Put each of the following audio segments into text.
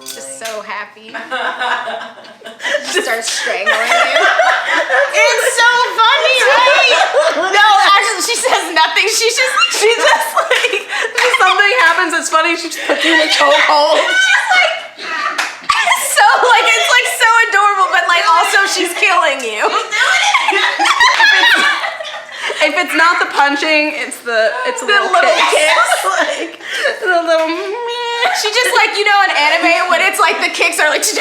Just so happy. She starts strangling you. It's so funny, right? No, actually, she says nothing. She's just like, something happens that's funny, she just puts you in a chokehold. she's like, so like, it's like so adorable, but like also she's killing you. If it's not the punching, it's the little kicks. Like the little. She just like, you know, in anime when it's like the kicks are like. That's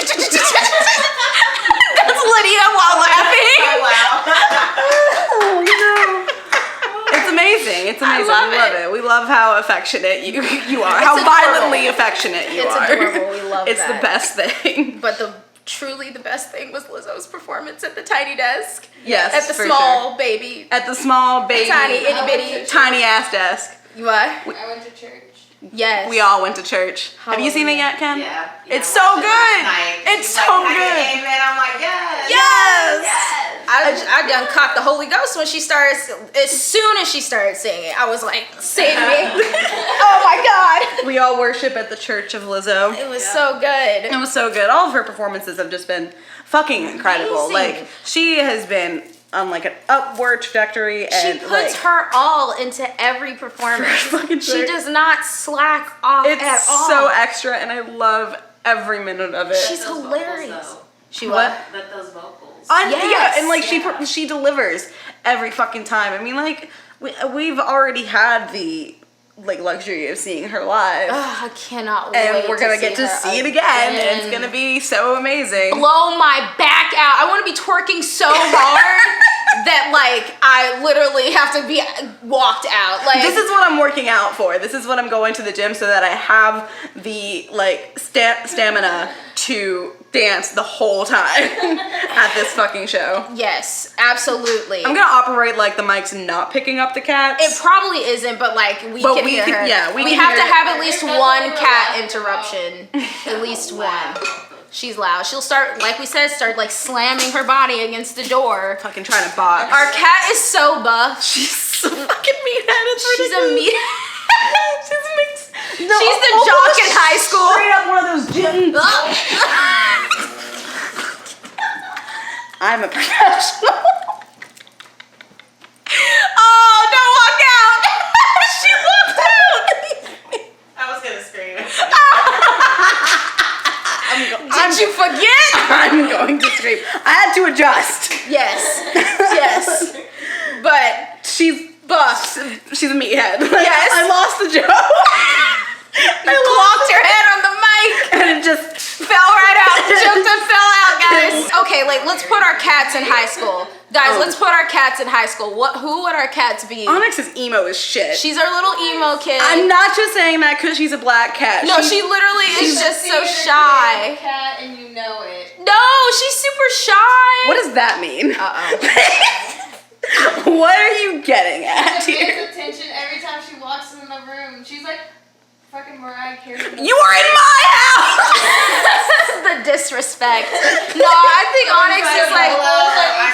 Lydia while laughing. Oh no. It's amazing. It's amazing. We love it. We love how affectionate you are. How violently affectionate you are. It's adorable. We love it's that. It's the best thing. But truly the best thing was Lizzo's performance at the tiny desk. Yes, at the small baby. At the small baby. Tiny, itty bitty. Tiny ass desk. What? I went to church. Yes. We all went to church. Have you seen it yet, Ken? Yeah. It's so good. It's so good. Amen. I'm like, yes. Yes. I done caught the Holy Ghost when she started. As soon as she started singing, I was like, sing me. Oh my God. We all worship at the Church of Lizzo. It was so good. It was so good. All of her performances have just been fucking incredible. Amazing. Like, she has been on like an upward trajectory, and she puts her all into every performance. She does not slack off at all. It's so extra, and I love every minute of it. She's hilarious. She what? But those vocals. Yeah, and like she delivers every fucking time. I mean, like we've already had the like luxury of seeing her live. I cannot wait. And we're gonna get to see it again, and it's gonna be so amazing. Blow my back out. I want to be twerking so hard that like I literally have to be walked out. Like, this is what I'm working out for. This is what I'm going to the gym so that I have the like stamina to dance the whole time at this fucking show. Yes, absolutely. I'm gonna operate like the mic's not picking up the cats. It probably isn't, but like we can hear her. Yeah, we can have hear to have at least one cat interruption. At least one. She's loud. She'll start, like we said, like slamming her body against the door. Fucking trying to box. Our cat is so buff. She's so fucking meathead. It's She's ridiculous. a meathead. She's the jock in high school. Straight up one of those gyms. I'm a professional. Oh, don't walk out. She walked out. I was gonna scream. Did you forget? I'm going to scream. I had to adjust. Yes. Yes. But She's buff. She's a meathead. Yes. I lost the joke. I clocked her head on the mic. And it just Fell right out. The joke that fell out, guys. Okay, like let's put our cats in high school. Guys, let's put our cats in high school. Who would our cats be? Onyx is emo as shit. She's our little emo kid. I'm not just saying that because she's a black cat. No, she literally is just so shy. Cat and you know it. No, she's super shy. What does that mean? Uh-oh. What are you getting at She here? pays attention every time she walks in the room. She's like fucking Mariah Carey. You are in my house! The disrespect. No, I think Onyx is like,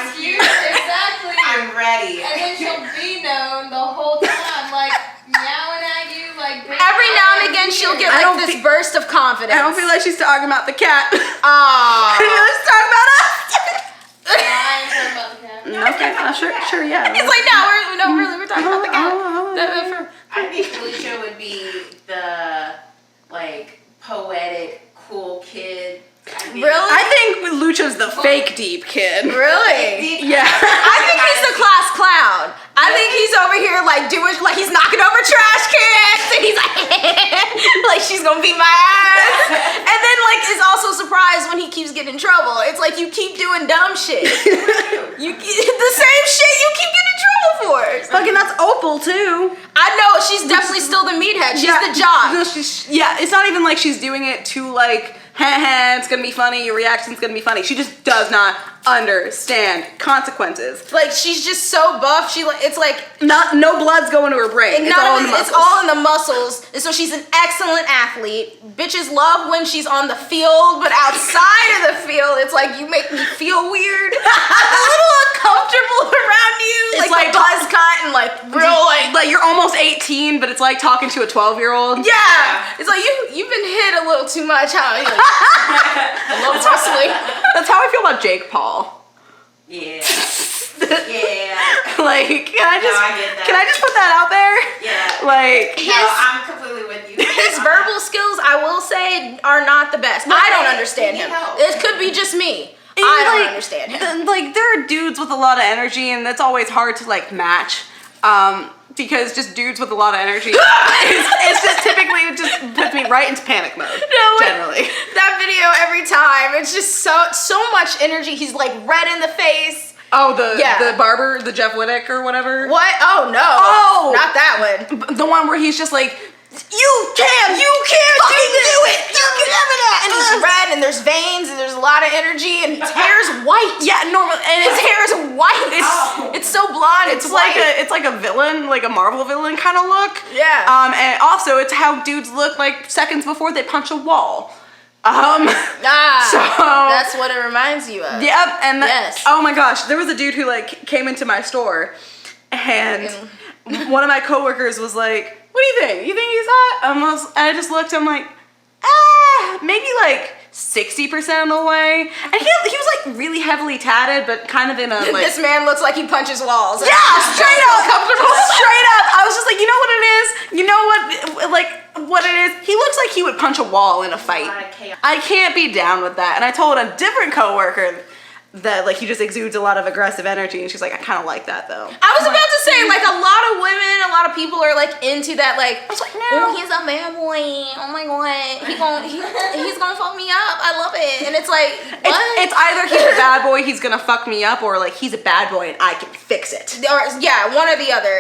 Excuse, exactly. I'm ready. And then she'll be known the whole time, like meowing at you, like every now and again she'll get like this burst of confidence. I don't feel like she's talking about the cat. Aww. She's talking about us. I ain't talking about the cat. Okay, sure, yeah. He's like, no, really, we're talking about the cat. I think Lucia would be the like poetic, cool kid. Really? I think Lucha's the fake deep kid. Really? Yeah. I think he's the class clown. I think he's over here like doing, like he's knocking over trash cans and he's like, like she's gonna beat my ass. And then like is also surprised when he keeps getting in trouble. It's like you keep doing dumb shit. The same shit you keep getting in trouble for. Fucking that's Opal too. I know, she's definitely still the meathead. She's the jock. No, it's not even like she's doing it to like, it's gonna be funny, your reaction's gonna be funny. She just does not understand consequences. Like she's just so buff. It's like no blood's going to her brain. It's all in the muscles. It's all in the muscles. And so she's an excellent athlete. Bitches love when she's on the field, but outside of the field, it's like you make me feel weird. I'm a little comfortable around you. It's Like like the buzz cut and like real like you're almost 18, but it's like talking to a 12-year-old. yeah. It's like you've been hit a little too much, huh? You're like, I love wrestling. That's how I feel about Jake Paul. Yeah. Yeah. Like, can I get that. can I just put that out there? Yeah. Like, No, I'm completely with you. His verbal skills, I will say, are not the best. I don't understand he him. helps. It could be just me. I don't understand him. Like, there are dudes with a lot of energy, and that's always hard to like match. Because just dudes with a lot of energy, it's just typically it just puts me right into panic mode. Generally, That video every time, it's just so much energy. He's like red in the face. oh the Yeah. barber, the Jeff Wittick or whatever. What? Oh no. Oh! Not that one. The one where he's just like, you can't do it. And he's red and there's veins and there's a lot of energy and his hair is white. Yeah, normal, and His hair is white. Oh. It's so blonde. it's like a villain, like a Marvel villain kind of look. Yeah. And also it's how dudes look like seconds before they punch a wall. So that's what it reminds you of. Yep, and Yes. oh my gosh, there was a dude who like came into my store, and one of my coworkers was like, "What do you think? You think he's hot?" And I just looked. I'm like, maybe like 60% of the way. And he was like really heavily tatted, but kind of in a like. This man looks like he punches walls. Yeah, straight up, straight up. I was just like, you know what it is? You know what it is? He looks like he would punch a wall in a fight. I can't be down with that. And I told a different coworker that like he just exudes a lot of aggressive energy, and she's like, I kind of like that though. I was about to say, like, a lot of women, a lot of people are like into that, like, I was like, no. oh, he's a bad boy. Oh my god, he's gonna fuck me up. I love it. And it's like, what? It's either he's a bad boy, he's gonna fuck me up, or like he's a bad boy and I can fix it. Or, yeah, one or the other.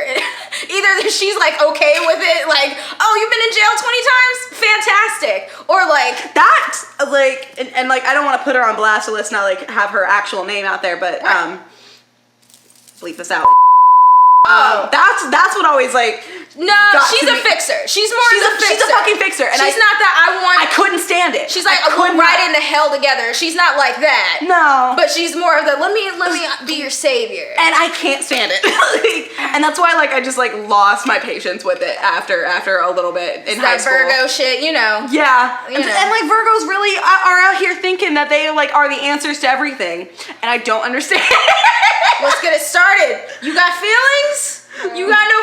Either she's like okay with it, like, oh, you've been in jail 20 times, fantastic, or like That like and like I don't want to put her on blast, so let's not like have her actual name out there, but bleep this out. That's what always like. no, she's a fixer. She's more of a fixer. She's a fucking fixer, and she's not that. I couldn't stand it. She's like, we'll ride into hell together. She's not like that. No, But she's more of the let me be your savior. and I can't stand it. And that's why like I just like lost my patience with it after a little bit in high That school. Virgo shit, you know. Yeah, You and know. like Virgos really are out here thinking that they like are the answers to everything, and I don't understand. Let's get it started. You got feelings? You got no.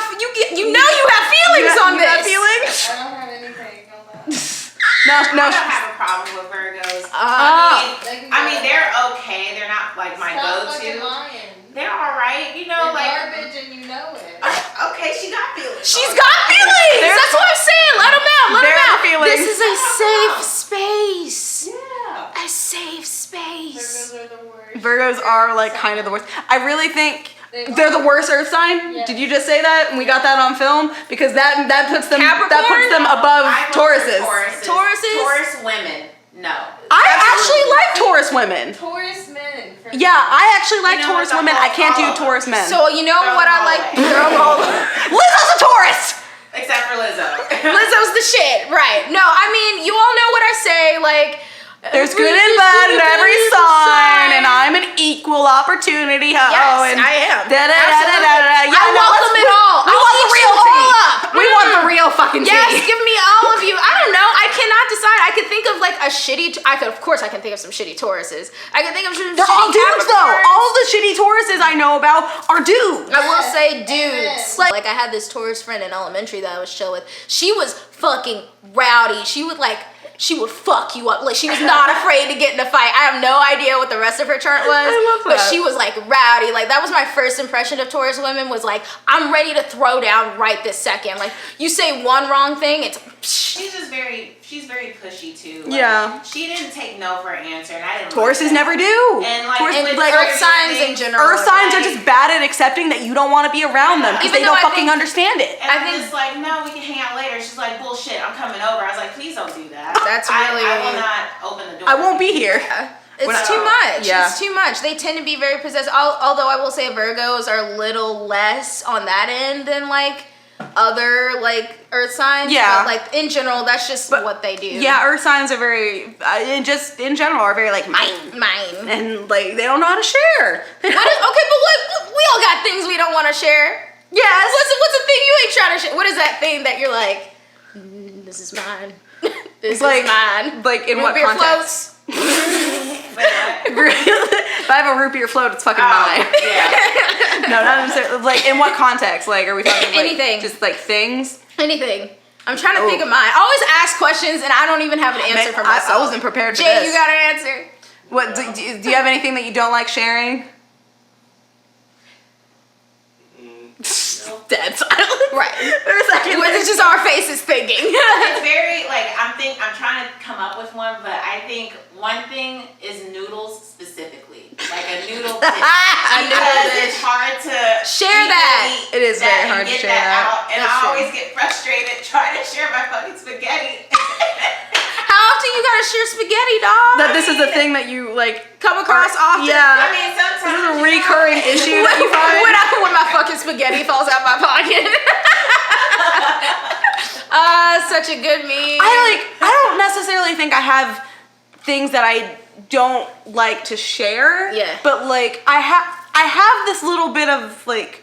You know you have feelings on You this. got feelings? I don't have anything on that. No. I don't have a problem with Virgos. I mean, they're okay. They're not like my Stop fucking go-to. lying. They're all right. You know, You're like garbage and you know it. okay, she got feelings. She's got feelings. That's what I'm saying. Let them out. Let them There are out. feelings. This is a safe space. Yeah. A safe space. Virgos are the worst. Virgos are like kind of the worst. I really think They they're the are. worst earth sign. Yeah. Did you just say that? And we got that on film because that puts them Capricorn? above I vote for Tauruses. Tauruses? Taurus women. No. I actually like Taurus women. Taurus men. for Yeah, I actually like You know Taurus what, women. I can't do all of Taurus men. So you know Throw what them I all like? away. Throw them all. Lizzo's a Taurus. Except for Lizzo. Lizzo's the shit, right? No, I mean you all know what I say. Like, There's good and bad in every sign, and I'm an equal opportunity hoe. Yes, and I am. Da-da-da-da-da-da. I welcome it all. We I'll want the eat real you all tea. up. We want the real fucking tea. Yes, give me all of you. I don't know. I cannot decide. I could think of like a shitty. Of course, I can think of some shitty Tauruses. I can think of some. They're all shitty dudes though. Capricorns. All the shitty Tauruses I know about are dudes. I will say Amen. dudes. Like I had this Taurus friend in elementary that I was chill with. She was fucking rowdy. She would fuck you up. Like she was not afraid to get in a fight. I have no idea what the rest of her chart was. I love But that. she was like rowdy. Like that was my first impression of Taurus women was like, I'm ready to throw down right this second. Like you say one wrong thing, it's She's very pushy too. Like, Yeah. She didn't take no for an answer, and I didn't. Tauruses like that. never do. And like, Taurus- with like, Earth certain signs in things- general. Earth signs are like- just bad at accepting that you don't want to be around them because Even they though don't I fucking think- understand it. And I I'm think- just like, no, we can hang out later. She's like, bullshit, I'm coming over. I was like, please don't do that. That's I really- will not open the door. I won't be here. It's When I- too much. Yeah. It's too much. They tend to be very possessive. Although I will say Virgos are a little less on that end than like other like earth signs. Yeah. But like in general, that's just what they do. Yeah, earth signs are very, just in general, are very like mine. And like they don't know how to share. Okay, but what we all got things we don't want to share. Yes. What's a thing you ain't trying to share? What is that thing that you're like, this is mine. This like, is mine. Like in Root what beer context? If I have a root beer float, it's fucking mine. Yeah. No, not necessarily. Like in what context? Like are we talking like Anything. just like things? Anything. I'm trying to think of mine. I always ask questions and I don't even have an answer for myself. I wasn't prepared for Jay, this. you got an answer? What do you have anything that you don't like sharing? Dead silence. Right. For a second. It's just our faces thinking. It's very like I'm trying to come up with one, but I think one thing is noodles specifically, like a noodle dish, because it's hard to Share that. It is very hard to get share that. out, and That's I true. always get frustrated trying to share my fucking spaghetti. How often you gotta share spaghetti, dog? That this is a thing that you like Come across often? Yeah. I mean, sometimes This is a recurring issue that you find. when my fucking spaghetti falls out my pocket. Such a good meme. I don't necessarily think I have things that I don't like to share. Yeah. But like I have this little bit of like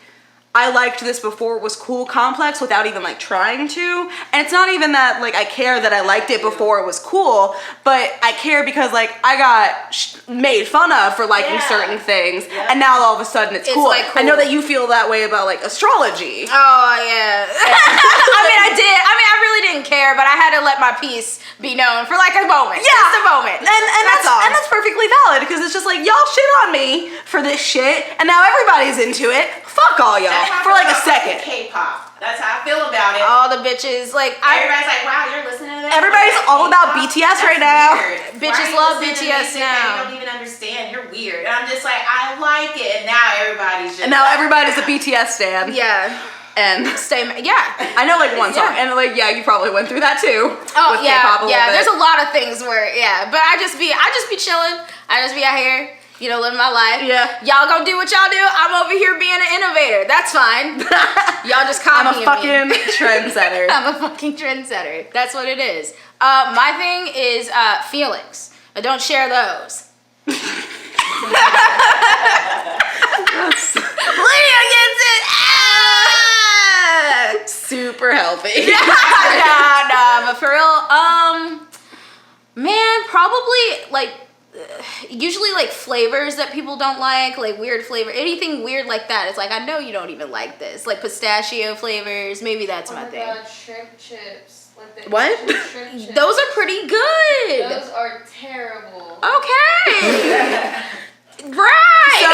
I liked this before it was cool complex without even like trying to. And it's not even that like I care that I liked it before it was cool, but I care because like I got made fun of for liking certain things, and now all of a sudden it's cool. like, cool. I know that you feel that way about like astrology. Oh yeah. I did. I really didn't care, but I had to let my piece be known for like a moment. Yeah. Just a moment. And that's all. And that's perfectly valid because it's just like y'all shit on me for this shit, and now everybody's into it. Fuck all y'all That's how I for feel like a about second. K-pop. That's how I feel about it. All the bitches like Everybody's like, wow, you're listening to that? Everybody's all about K-pop? BTS right That's now. weird. Bitches Why are you love listening to BTS music that now. You don't even understand. You're weird. And I'm just like, I like it. And now everybody's just And now everybody's a BTS stan. yeah. And Yeah. I know like one song, Yeah. and like you probably went through that too. Oh with yeah, K-pop a little bit. There's a lot of things where but I just be chilling. I just be out here, living my life. Yeah. Y'all gonna do what y'all do. I'm over here being an innovator. That's fine. Y'all just I'm copying a fucking me. trendsetter. I'm a fucking trendsetter. That's what it is. My thing is feelings. I don't share those. Lydia gets it. Super healthy. Nah, but for real, man, probably like usually like flavors that people don't like weird flavor, anything weird like that. It's like I know you don't even like this, like pistachio flavors. Maybe that's my thing. God, shrimp chips. Like the What? Shrimp chips. Those are pretty good. Those are terrible. Okay. Right. So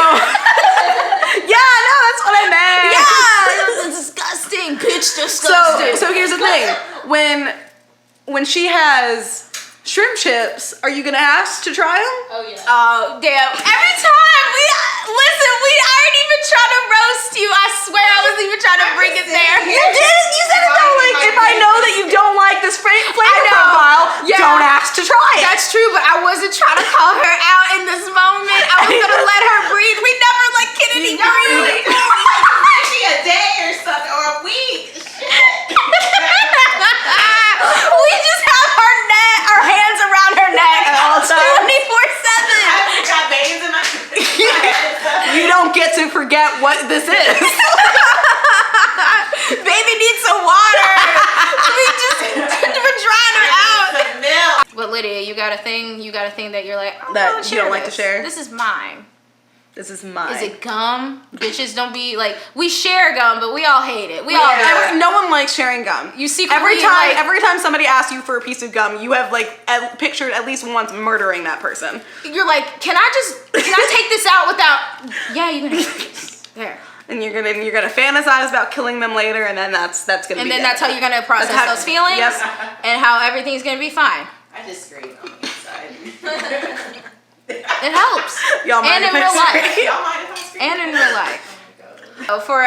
yeah, no, that's what I meant. Yeah, it's disgusting. Pitch disgusting. So here's the thing. When she has shrimp chips, are you gonna ask to try them? Oh yeah. Oh, damn. Every time I ain't even trying to roast you. I swear I was even trying to bring it there. You did. You said it though. Like if I know that you don't like this flavor profile, don't ask to try it. That's true, but I wasn't trying to call her out in this moment. I was gonna let her breathe. We never let Kennedy breathe. maybe a day or something, or a week. Shit. We just have our hands around her neck all the time. 24/7. I got veins in my head. You don't get to forget what this is. Baby needs some water. We're drying her out. Some milk. But Lydia, you got a thing that you're like, I That wanna you don't like to this. share? This is mine. This is mine. Is it gum? Bitches don't be like, we share gum, but we all hate it. We all hate it. No one likes sharing gum. You see, Every time somebody asks you for a piece of gum, you have like pictured at least once murdering that person. you're like, can I take this out without? Yeah, you can have this. There. And you're gonna fantasize about killing them later, and then that's gonna And be then it. that's how you're gonna process That's how- those feelings, Yep. and how everything's gonna be fine. I just screamed on the inside. It helps. Y'all mind And in if I real life. scream? Y'all mind if I scream? And in real life. For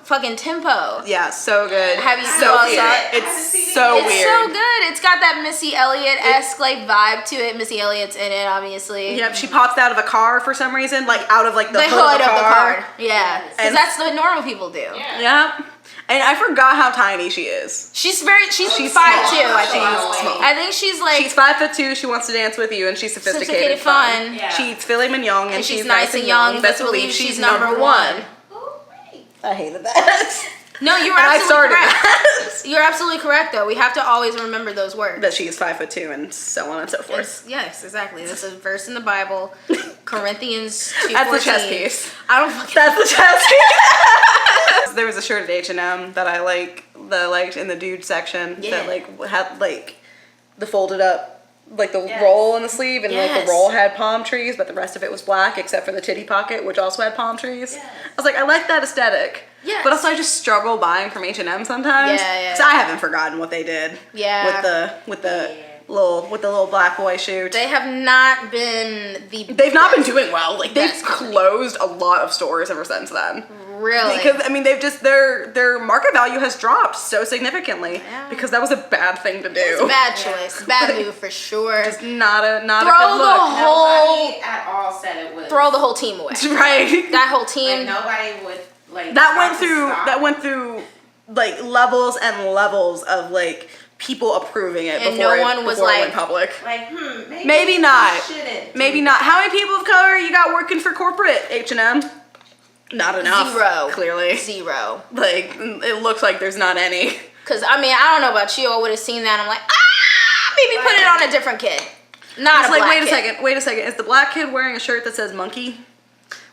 fucking Tempo. Yeah, so good. Have you so all weird. saw it? It's so It's weird. so good. It's got that Missy Elliott-esque like vibe to it. Missy Elliott's in it, obviously. Yep, she pops out of a car for some reason, like out of like the hood hood of the car. Yeah, because And- that's what normal people do. Yeah. Yep. And I forgot how tiny she is. She's 5'2", small. I think. She's small. I think she's like She's 5'2". She wants to dance with you, and she's sophisticated, fun. Yeah. She eats filet mignon, And she's nice and young. Best believe she's number one. Oh, wait. I hated that. No, you were And I absolutely started correct. that. You're absolutely correct, though. We have to always remember those words. That she is 5'2", and so on and so forth. Yes, exactly. There's a verse in the Bible, Corinthians 2:14. That's the chess piece. I don't fucking. That's the chess piece. There was a shirt at H&M that I liked in the dude section Yeah. that had like the folded up, like the Yes. roll in the sleeve, and like Yes. the roll had palm trees, but the rest of it was black except for the titty pocket, which also had palm trees. Yes. I was like, I like that aesthetic. Yes. But also, I just struggle buying from H&M sometimes. Yeah, yeah. So I haven't forgotten what they did. Yeah. With the little black boy shoot. They have not been the. They've not been doing well. Like they've Best company. closed a lot of stores ever since then. Really. Because I mean, they've just their market value has dropped so significantly Yeah. because that was a bad thing to do. It's a bad choice. Bad move for sure. Just not a Throw good the look. whole- Nobody at all said it was. Throw the whole team away. Right. That whole Like, team. nobody would like. That went through like levels and levels of like people approving it And before no one was before it like- went public. Like, Maybe not. we shouldn't do Maybe not. How many people of color you got working for corporate H&M? Not enough. Zero. Clearly. Zero. Like it looks like there's not any. Because, I mean, I don't know about you. I would have seen that. I'm like, maybe put it on a different kid. Not It's a like, black kid. wait a second. Is the black kid wearing a shirt that says monkey?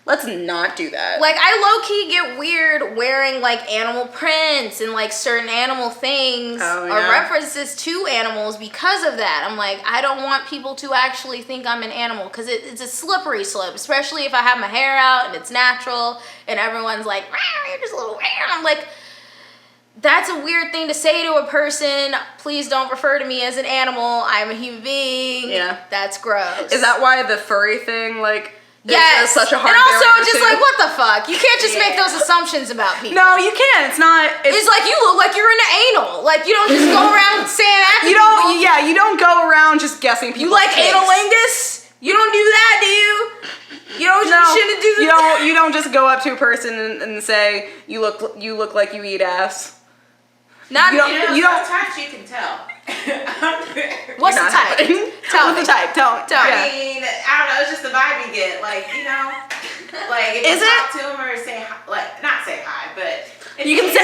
Let's not do that. Like, I low-key get weird wearing, like, animal prints and, like, certain animal things Oh, or yeah. references to animals because of that. I'm like, I don't want people to actually think I'm an animal because it's a slippery slope, especially if I have my hair out and it's natural and everyone's like, "Wow, you're just a little weird." I'm like, that's a weird thing to say to a person. Please don't refer to me as an animal. I'm a human being. Yeah. That's gross. Is that why the furry thing, like, Yes. is such a hard and also, barrier just to- like, what the fuck? You can't just make Yeah. those assumptions about people. No, you can't. It's not. It's like you look like you're into anal. Like you don't just go around saying that. to You don't. people. Yeah, you don't go around just guessing people. You like analingus? You don't do that, do you? You don't. No, you shouldn't do you that. don't. You don't just go up to a person and say you look like you eat ass. Not you don't- You know, don't- sometimes you can tell. What's the Not type? happening. Tell What's me. the type? Tell Tell me. yeah. I mean, I don't know. It's just the vibe you get. Like, you know, like if Is you it? talk to them or say hi, like not say hi, but if You can say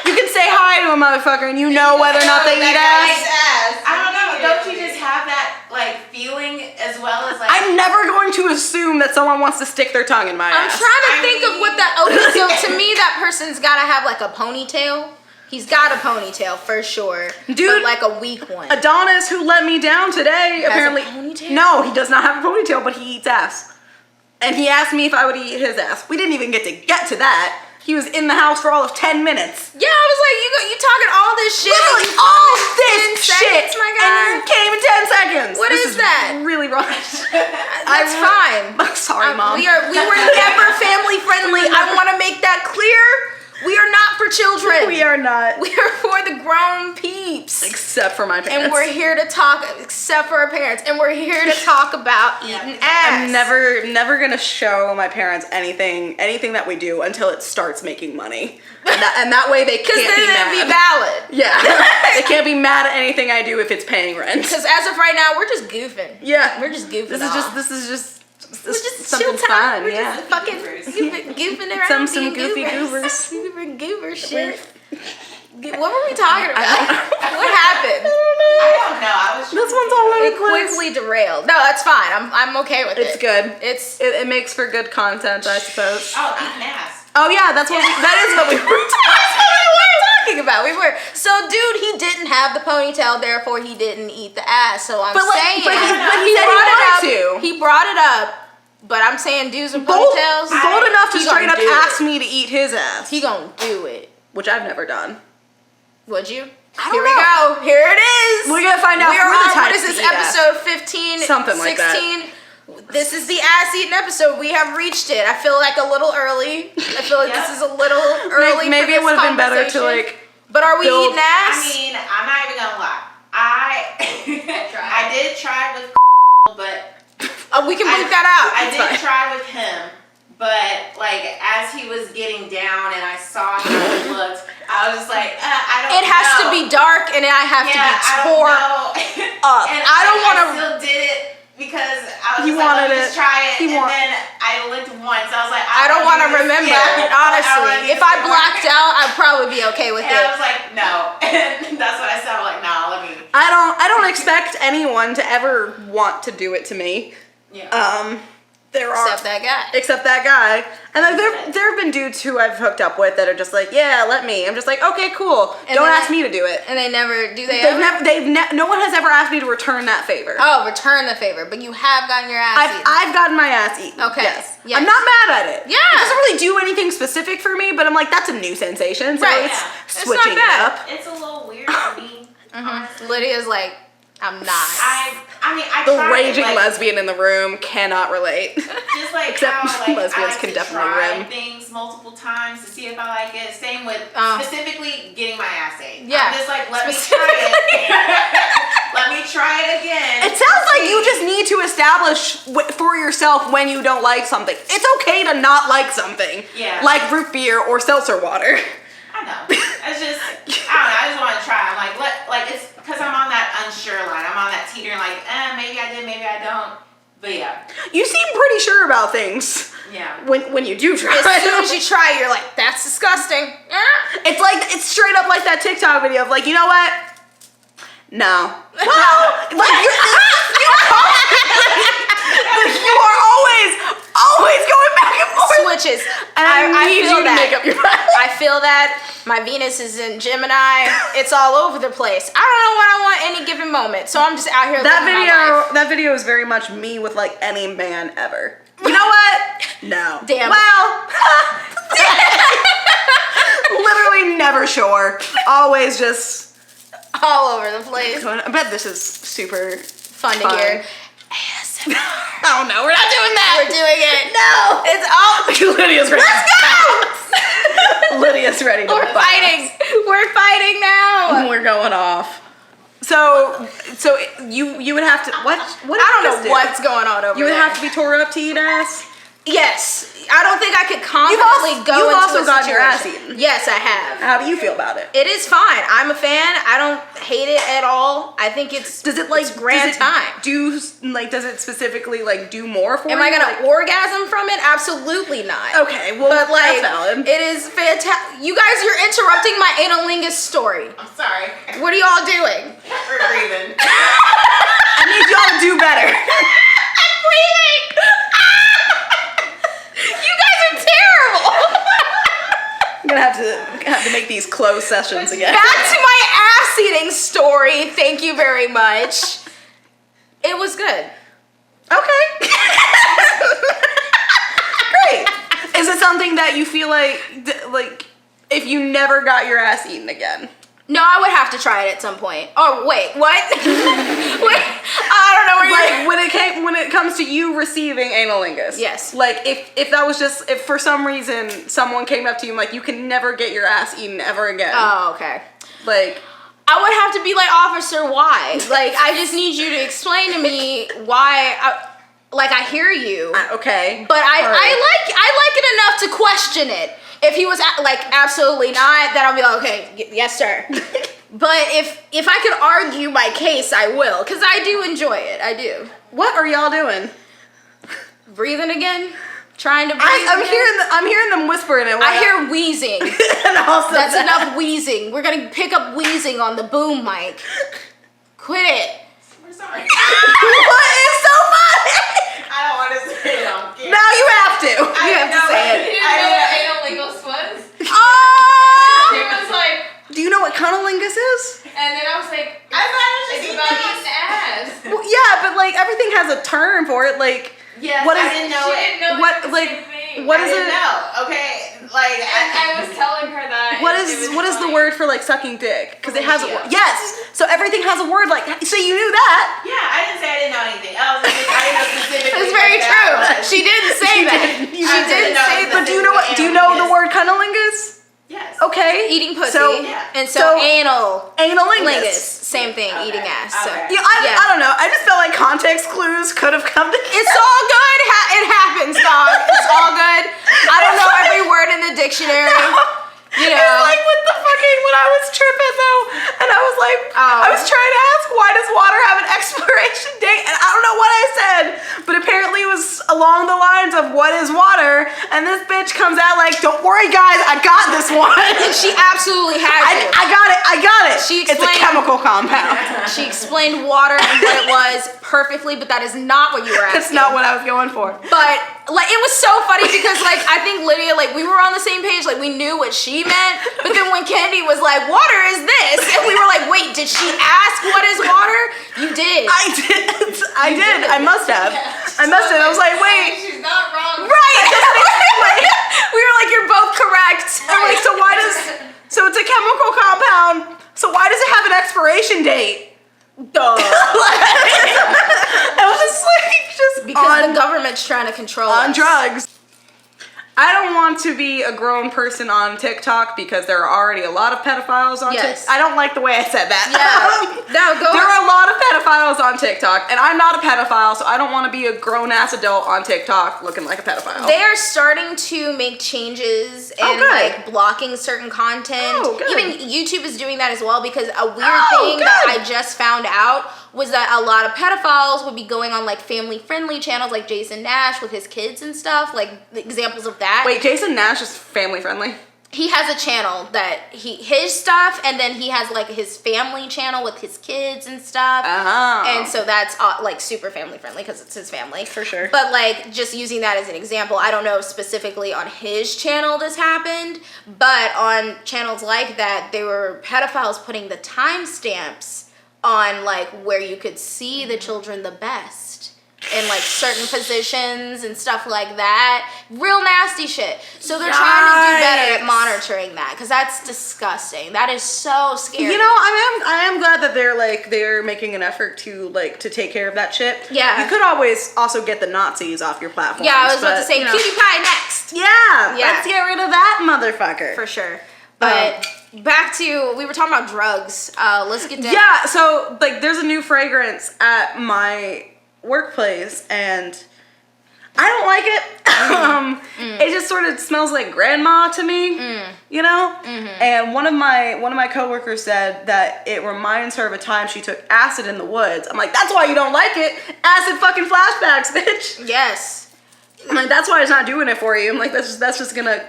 you can say hi to a motherfucker and you know whether or not they eat ass. I don't know. Don't you just have that like feeling as well as like? I'm never going to assume that someone wants to stick their tongue in my I'm ass. trying to I think of what mean- that. Okay, so to me, that person's got to have like a ponytail. He's got a ponytail for sure, Dude, but like a weak one. Adonis, who let me down today, a apparently. ponytail? No, he does not have a ponytail, but he eats ass. And he asked me if I would eat his ass. We didn't even get to that. He was in the house for all of 10 minutes. Yeah, I was like, you talking all this shit? Literally You all talking this 10 shit, seconds, my and guy. you came in 10 seconds. What This is that? Really wrong. That's fine. Sorry, Mom. We were never family friendly. I want to make that clear. We are not for children. We are not. We are for the grown peeps. Except for my parents. And we're here to talk, except for our parents, and we're here to talk about eating ass. I'm never gonna show my parents anything that we do until it starts making money, and that way they Because can't then be it'd mad. be valid. Yeah, they can't be mad at anything I do if it's paying rent. Because as of right now, we're just goofing. Yeah, We're just goofing. This is just We're just something chill time. fun. We're yeah, just fucking goofing around. some being goofy goobers. goobers. Goober goober shit. What were we talking about? What happened? I don't know. I was. This one's all over It the place. quickly derailed. No, that's fine. I'm okay with It's it. good. It It makes for good content, I suppose. Oh, eating ass. Oh yeah, that is what we were talking about. We were so, dude. He didn't have the ponytail, therefore he didn't eat the ass. So I'm But like- saying, but he said he brought it up. wanted to. He brought it up, but I'm saying dudes with bold ponytails. enough to he straight gonna up do ask it. me to eat his ass, He gonna do it. which I've never done. Would you? I Here don't we know. go. Here it is. We're gonna find out. We are if we're the on, what types is this, to eat ass. episode 15? Something like that. 16? This is the ass eating episode. We have reached it. I feel like a little early. I feel like this is a little early. Maybe for it would have been better to conversation. like. But are we build- eating ass? I mean, I'm not even gonna lie. I did try with, but We can bleep that out. I It's did fine. try with him, but like as he was getting down and I saw how he looked, I was just like, I don't know. It has to be dark and I have to be tore up. And I don't want I to. still did it because I was He just like, wanted let me just it. try it. He And then I licked once. I was like, I don't want to do this. remember. Yeah. Honestly, if I blacked out, I'd probably be okay with And I it. was like, no. And that's what I said. I'm like, nah, let me. I don't expect anyone to ever want to do it to me. Yeah. There are Except that guy. except that guy, and like there have been dudes who I've hooked up with that are just like, yeah, let me. I'm just like, okay, cool. And Don't then ask me to do it. And they never do. They ever? No one has ever asked me to return that favor. Oh, return the favor, but you have gotten your ass eaten. I've gotten my ass eaten. Okay. Yes. Yes. I'm not mad at it. Yeah. It doesn't really do anything specific for me, but I'm like, that's a new sensation. So Right, it's yeah. It's switching not it bad. up. It's a little weird for me. Honestly. Lydia's like, I'm not. I mean, I The tried raging it, like, lesbian in the room cannot relate. just like Except how like lesbians I like can to definitely try rim. things multiple times to see if I like it. Same with specifically getting my ass ate. Yeah. I'm just like, let me try it. Let me try it again. It sounds like you just need to establish for yourself when you don't like something. It's okay to not like something. Yeah. Like root beer or seltzer water. I know. It's just, I don't know. I just want to try. I'm like, it's because I'm on that unsure line. I'm on that teetering, like, maybe I did, maybe I don't. But yeah. You seem pretty sure about things Yeah. when you do try. As soon as you try, you're like, that's disgusting. It's straight up like that TikTok video of like, you know what? No. Well, like you are always going back and forth. Switches. And I need feel you to that. make up your mind. I feel that. My Venus is in Gemini. It's all over the place. I don't know what I want any given moment. So I'm just out here living my life. That video is very much me with like any man ever. You know what? No. Damn. Well, literally never sure. Always just. All over the place. I bet this is super Fun to hear. ASMR. Oh no, we're not doing that. We're doing it. No. It's all. Lydia's ready. Let's go. Lydia's ready to We're fight. fighting. We're fighting now. We're going off. So you would have to what? What I don't does know this do? what's going on over You would there. have to be tore up to eat ass. Yes. I don't think I could confidently go you've into also a gotten your ass situation. eaten. Yes, I have. How do you feel about it? It is fine. I'm a fan. I don't hate it at all. I think it's Does it like it's grand does it time. does it specifically like do more for you? Am I gonna Like- orgasm from it? Absolutely not. Okay, well But like, that's valid. it is fantastic. You guys, you're interrupting my analingus story. I'm sorry. What are y'all doing? We're breathing. I need y'all to do better. I'm breathing. You guys are terrible. I'm gonna have to make these closed sessions again. Back to my ass eating story. Thank you very much. It was good. Okay. Great. Is it something that you feel like if you never got your ass eaten again? No, I would have to try it at some point. Oh wait, what? Wait, I don't know where you're. When it comes to you receiving analingus. Yes. Like if that was just if for some reason someone came up to you and like you can never get your ass eaten ever again. Oh, okay. Like I would have to be like, officer, why? Like, I just need you to explain to me why. I hear you, okay. but I Alright. like it enough to question it. If he was absolutely not, then I'll be like, okay, yes, sir. But if I could argue my case, I will, because I do enjoy it. I do. What are y'all doing? Breathing again, trying to breathe. I'm hearing them whispering it. I hear wheezing. And also That's that. enough wheezing. We're gonna pick up wheezing on the boom mic. Quit it. We're sorry. What is so funny? I don't want to say it on camera. Now you have to. You have to say You it. didn't know what analingus was? Oh! She was like, Do you know what cunnilingus is? and then I was like, I thought it was just it's about eating ass. Well, yeah, but like everything has a term for it. Like Yes, What I is- didn't know She it. didn't know What, it was the like, same thing. what I is didn't it? know. Okay, like And I was telling her that. What and is it was what is the funny. word for like sucking dick? Because it has a word. Fellatio. Yes. So everything has a word like. So you knew that. yeah, I didn't say I didn't know anything else. It's just, I didn't know specifically. It's very what that say that. You She did. did say But that. do you know what? Do you know the word cunnilingus? Yes. Okay. Eating pussy. So, Yeah. And so, Analingus. lingus. Same thing, Okay. eating ass. So. Okay. Yeah, I don't know. I just felt like context clues could have come together. It's all good. It happens, dog. It's all good. I don't know every word in the dictionary. You know. It's like with the fucking, when I was tripping though, and I was like, I was trying to ask, why does water have an expiration date? And I don't know what I said, but apparently it was along the lines of what is water, and this bitch comes out like, don't worry guys, I got this one. And she absolutely had to. I got it. She It's a explained- chemical compound. She explained water and what it was perfectly, but that is not what you were asking. That's not what I was going for. But like it was so funny because like I think Lydia, like we were on the same page, like we knew what she meant, but then when Kennedy was like, water is this, and we were like, wait, did she ask what is water? You did. I did. I must have. I must have. I was like, wait. She's not wrong. Right. We were like, you're both correct. I'm like, so it's a chemical compound, so why does it have an expiration date? Duh. I was just Because on, the government's trying to control on us. drugs. I don't want to be a grown person on TikTok because there are already a lot of pedophiles on Yes. TikTok. I don't like the way I said that. Yeah. No, go. There are a lot of pedophiles on TikTok, and I'm not a pedophile, so I don't want to be a grown-ass adult on TikTok looking like a pedophile. They are starting to make changes and good. like blocking certain content. Oh, good. Even YouTube is doing that as well because a weird Oh, thing that good. I just found out was that a lot of pedophiles would be going on like family friendly channels like Jason Nash with his kids and stuff, like examples of that. Wait, Jason Nash is family friendly? He has a channel that his stuff, and then he has like his family channel with his kids and stuff. Oh. And so that's like super family friendly because it's his family. For sure. But like just using that as an example, I don't know if specifically on his channel this happened, but on channels like that, they were pedophiles putting the timestamps on like where you could see the children the best in like certain positions and stuff like that. Real nasty shit. So they're trying to do better at Yikes. monitoring that because that's disgusting. That is so scary. You know, I am glad that they're making an effort to take care of that shit. Yeah. You could always also get the Nazis off your platform. Yeah, I was about to say PewDiePie next. Yeah, Yeah. let's get rid of that motherfucker. For sure. But back to, we were talking about drugs. Let's get down. Yeah, so like there's a new fragrance at my workplace and I don't like it. It just sort of smells like grandma to me, you know? And one of my coworkers said that it reminds her of a time she took acid in the woods. I'm like, that's why you don't like it. Acid fucking flashbacks, bitch. Yes. I'm like, that's why it's not doing it for you. I'm like, that's just gonna,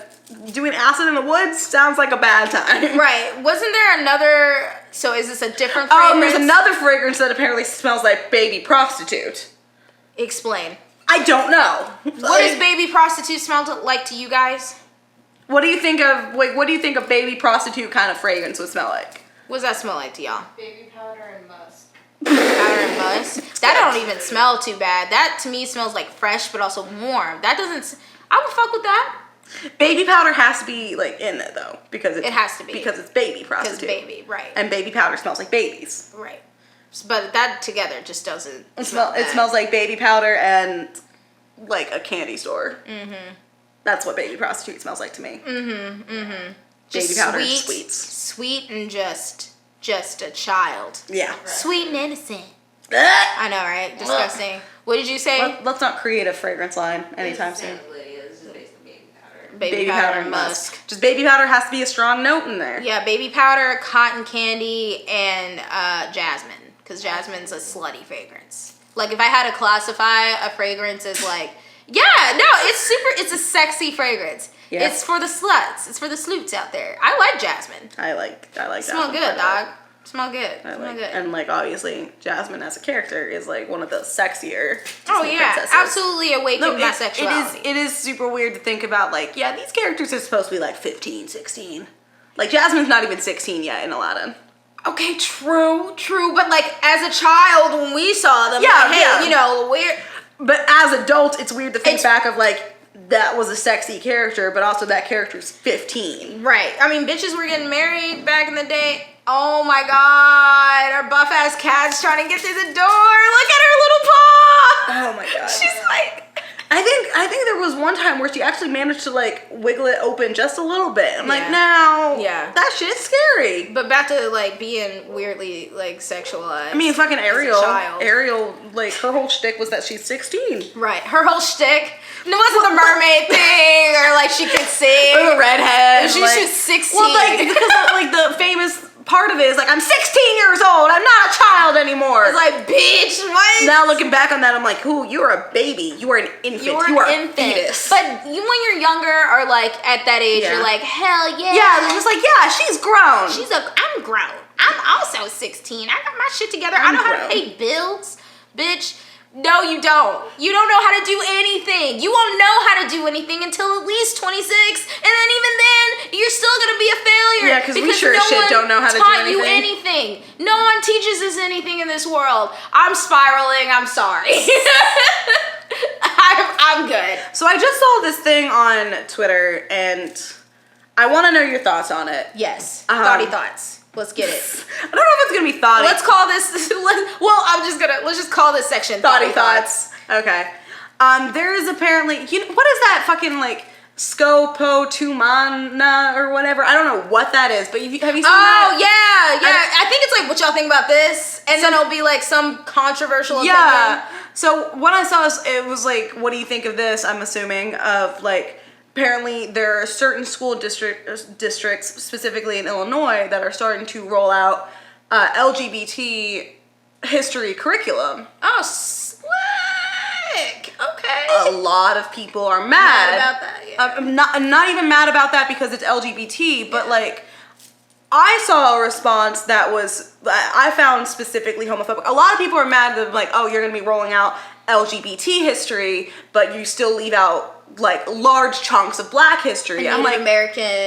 doing acid in the woods sounds like a bad time. Right. Wasn't there another, so is this a different fragrance? Oh, and there's another fragrance that apparently smells like baby prostitute. Explain. I don't know. What does baby prostitute smell like to you guys? What do you think of what do you think a baby prostitute kind of fragrance would smell like? What does that smell like to y'all? Baby powder and musk. Powder and musk? That don't even smell too bad. That to me smells like fresh but also warm. That doesn't, I would fuck with that. Baby powder has to be like in it though because It has to be. because it's baby Because prostitute. baby, right. And baby powder smells like babies. Right. But that together just doesn't It bad. smells like baby powder and like a candy store. That's what baby prostitute smells like to me. Baby Just powder and sweet, sweets. Sweet and just a child. Yeah. Sweet and innocent. Ugh. I know, right? Disgusting. What did you say? Let's not create a fragrance line anytime soon. Lydia's is based on baby powder. Baby powder and musk. Just baby powder has to be a strong note in there. Yeah, baby powder, cotton candy, and jasmine. Because jasmine's a slutty fragrance. Like if I had to classify a fragrance as like, yeah, no, it's a sexy fragrance. Yeah. It's for the sluts. It's for the sloots out there. I like jasmine. I like Smell Jasmine good, quite a lot. dog. Smell good. I Smell like, good. and like obviously Jasmine as a character is like one of the sexier Oh Disney yeah, princesses. absolutely awakened my it sexuality. is super weird to think about like, yeah, these characters are supposed to be like 15, 16. Like Jasmine's not even 16 yet in Aladdin. Okay, true, but like as a child when we saw them, Yeah, like, hey, yeah. you know, we're But as adults, it's weird to think It's- back of like that was a sexy character, but also that character's 15. right. I mean, bitches were getting married back in the day. Oh my god, our buff ass cat's trying to get through the door. Look at her little paw. Oh my god. She's like, I think there was one time where she actually managed to like wiggle it open just a little bit. I'm like, Yeah. now, Yeah. that shit's scary. But back to like being weirdly like sexualized. I mean, fucking Ariel. child. Ariel, like her whole shtick was that she's 16. right, her whole shtick. It wasn't the mermaid thing, or like she could sing, Or the redhead. She's like, just 16. Well, like because like the famous part of it is like I'm 16 years old. I'm not a child anymore. It's like, bitch, what? Now looking back on that, I'm like, ooh, you are a baby. You are an infant. You are You are an a infant. fetus. But you, when you're younger or like at that age, Yeah. you're like, hell yeah. yeah, they're just like, yeah, she's grown. I'm grown. I'm also 16. I got my shit together. I I'm know how to grown. pay bills, bitch. No, you don't. You don't know how to do anything. You won't know how to do anything until at least 26, and then even then, you're still gonna be a failure. Yeah, 'cause we sure as shit one don't know how to do taught you anything. anything. No one teaches us anything in this world. I'm spiraling. I'm sorry. I'm good. So I just saw this thing on Twitter, and I want to know your thoughts on it. Yes. Um, Thoughts. Let's get it. I don't know if it's gonna be thoughty. Let's call this. Let's just call this section thoughty thoughts. Okay. There is apparently, what is that fucking like scopotumana or whatever? I don't know what that is, but have you seen that? Oh yeah. I think it's like what y'all think about this, and then it'll be like some controversial Yeah. opinion. So what I saw is it was like, what do you think of this? I'm assuming of like. Apparently, there are certain school districts, specifically in Illinois, that are starting to roll out LGBT history curriculum. Oh, slick. Okay. A lot of people are Mad about that. Yeah. I'm not even mad about that because it's LGBT, but like, I saw a response that I found specifically homophobic. A lot of people are mad that like, oh, you're gonna be rolling out LGBT history, but you still leave out like large chunks of Black history. I'm like, American.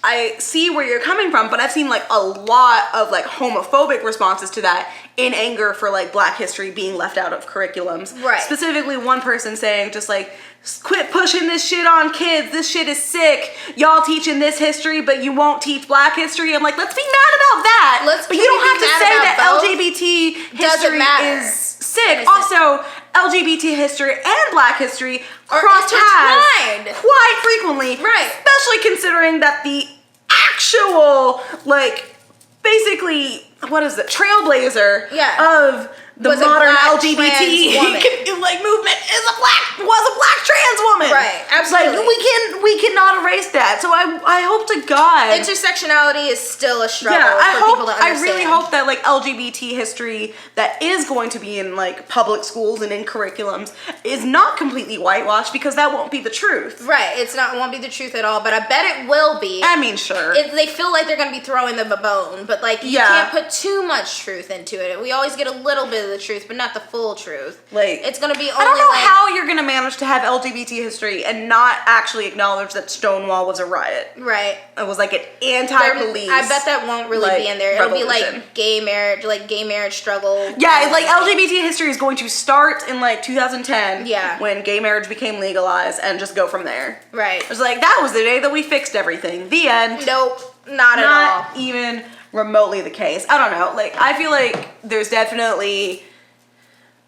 I see where you're coming from, but I've seen like a lot of like homophobic responses to that in anger for like Black history being left out of curriculums. Right. Specifically, one person saying just like, quit pushing this shit on kids. This shit is sick. Y'all teaching this history, but you won't teach Black history. I'm like, let's be mad about that. But you don't have to say that LGBT history is sick. Also, LGBT history and Black history cross paths quite frequently. Right. Especially considering that the actual, like, basically, what is it, trailblazer of the Was a modern Black LGBT trans woman. like movement was a Black trans woman. Right, absolutely. Like we cannot erase that. So I hope to God intersectionality is still a struggle yeah, for people to understand. I really hope that like LGBT history that is going to be in like public schools and in curriculums is not completely whitewashed, because that won't be the truth. Right, it won't be the truth at all, but I bet it will be. I mean, sure. They feel like they're going to be throwing them a bone, but like you can't put too much truth into it. We always get a little bit of the truth, but not the full truth. Like, it's going to be only I don't know like, how you're going to manage to have LGBT history and not actually acknowledge that Stonewall was a riot. Right. It was like an anti-police. I bet that won't really be in there. It'll revolution. be like gay marriage struggle. Yeah, like LGBT history is going to start in like 2010. Yeah. When gay marriage became legalized, and just go from there. Right. It's like, that was the day that we fixed everything. The end. Nope. Not at all. Not even remotely the case. I don't know. Like, I feel like there's definitely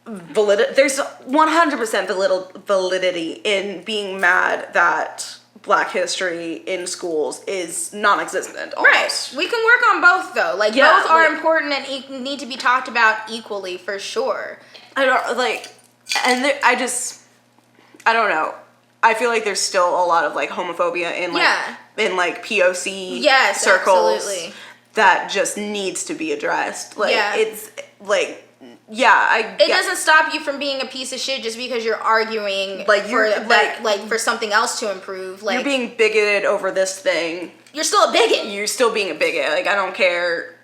there's 100% validity in being mad that Black history in schools is non-existent. Almost. Right. We can work on both though. Like Yeah, both are like, important and need to be talked about equally for sure. I don't like, and I don't know. I feel like there's still a lot of like homophobia in like POC circles absolutely. that just needs to be addressed. Like it's like. It doesn't stop you from being a piece of shit just because you're arguing for something else to improve. Like, you're being bigoted over this thing. You're still a bigot. You're still being a bigot. Like, I don't care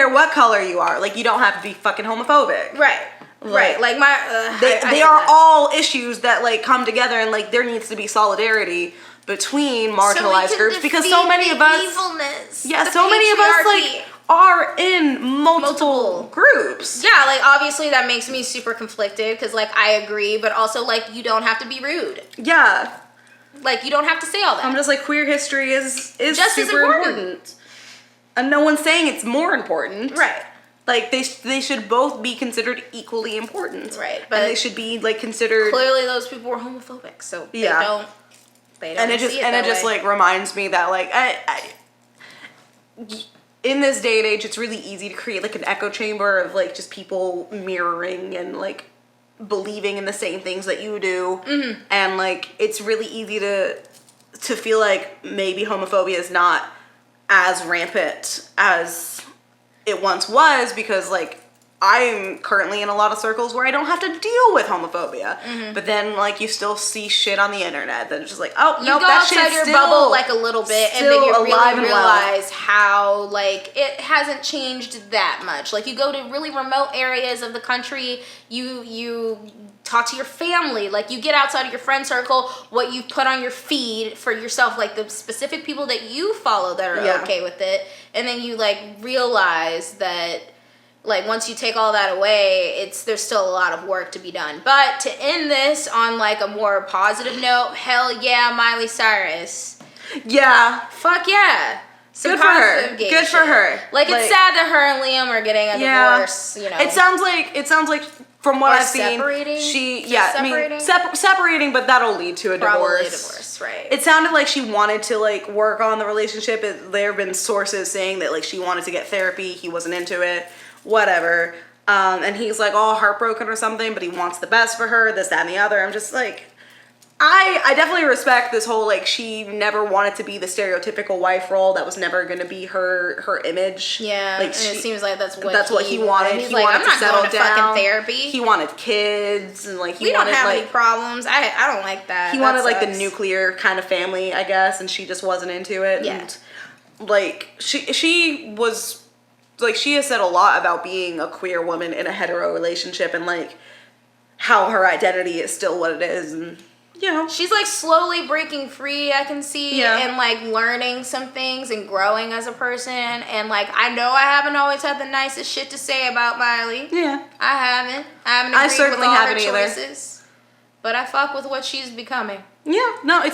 what color you are. Like, you don't have to be fucking homophobic. Right. Right. Like they are all issues that like come together, and like there needs to be solidarity between marginalized groups, because so many of us evilness. Yeah, so many of us like are in multiple groups. Yeah, like obviously that makes me super conflicted because like I agree, but also like you don't have to be rude. Yeah. Like you don't have to say all that. I'm just like, queer history is just super as important. And no one's saying it's more important. Right. Like they should both be considered equally important. Right, But but they should be like considered. Clearly, those people were homophobic, so Yeah. they don't. And it just see and that it just way. like reminds me that like in this day and age, it's really easy to create like an echo chamber of like just people mirroring and like believing in the same things that you do, and like it's really easy to feel like maybe homophobia is not as rampant as it once was, because like I'm currently in a lot of circles where I don't have to deal with homophobia, but then like you still see shit on the internet that's just like, oh you no, go that outside shit's your still bubble like a little bit, and then still you alive really and well. realize how like it hasn't changed that much. Like you go to really remote areas of the country, you talk to your family, like you get outside of your friend circle, what you put on your feed for yourself, like the specific people that you follow that are Yeah. okay with it, and then you like realize that like once you take all that away, there's still a lot of work to be done. But to end this on like a more positive note, hell yeah, Miley Cyrus. Yeah, Fuck yeah. Some good for her. positive gay Good for shit. her. Like it's sad that her and Liam are getting a divorce, you know. It sounds like from what Or I've seen, separating? she Just I mean separating? separating, but that'll lead to a Probably divorce. a divorce, right. It sounded like she wanted to like work on the relationship. There have been sources saying that like she wanted to get therapy. He wasn't into it. Whatever. And he's like all heartbroken or something, but he wants the best for her. This, that, and the other. I'm just like, I definitely respect this whole like she never wanted to be the stereotypical wife role. That was never going to be her image. Yeah, like and it seems like that's what he wanted. He's He like, wanted I'm to not settle going to down. fucking therapy. He wanted kids and like we don't have like, any problems. I don't like that. he That wanted like the sucks. nuclear kind of family, I guess, and she just wasn't into it. Yeah. And like she was like she has said a lot about being a queer woman in a hetero relationship and like how her identity is still what it is, and you know she's like slowly breaking free, I can see, and like learning some things and growing as a person. And like I know I haven't always had the nicest shit to say about Miley. Yeah, I haven't agreed certainly with all haven't her either. choices, but I fuck with what she's becoming. yeah. No, it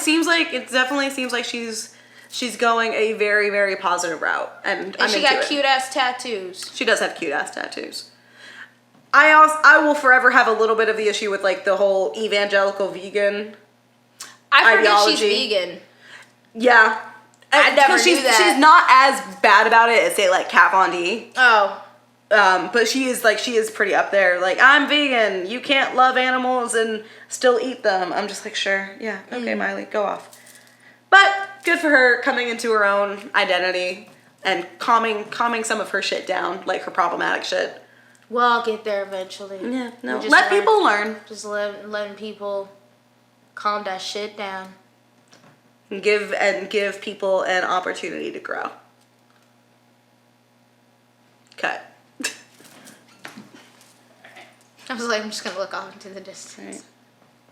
definitely seems like she's going a very, very positive route, and I'm she into got it. cute ass tattoos. She does have cute ass tattoos. I will forever have a little bit of the issue with like the whole evangelical vegan I forget ideology. she's vegan. Yeah. I never Because knew that. She's not as bad about it as say like Kat Von D. Oh, But she is pretty up there. Like, I'm vegan. You can't love animals and still eat them. I'm just like, sure, yeah, okay, Miley, go off. But good for her coming into her own identity and calming some of her shit down, like her problematic shit. well, I'll get there eventually. Yeah, no. We just Let learn. people learn. Just letting people calm that shit down. And give people an opportunity to grow. Cut. I was like, I'm just gonna look off into the distance. All right.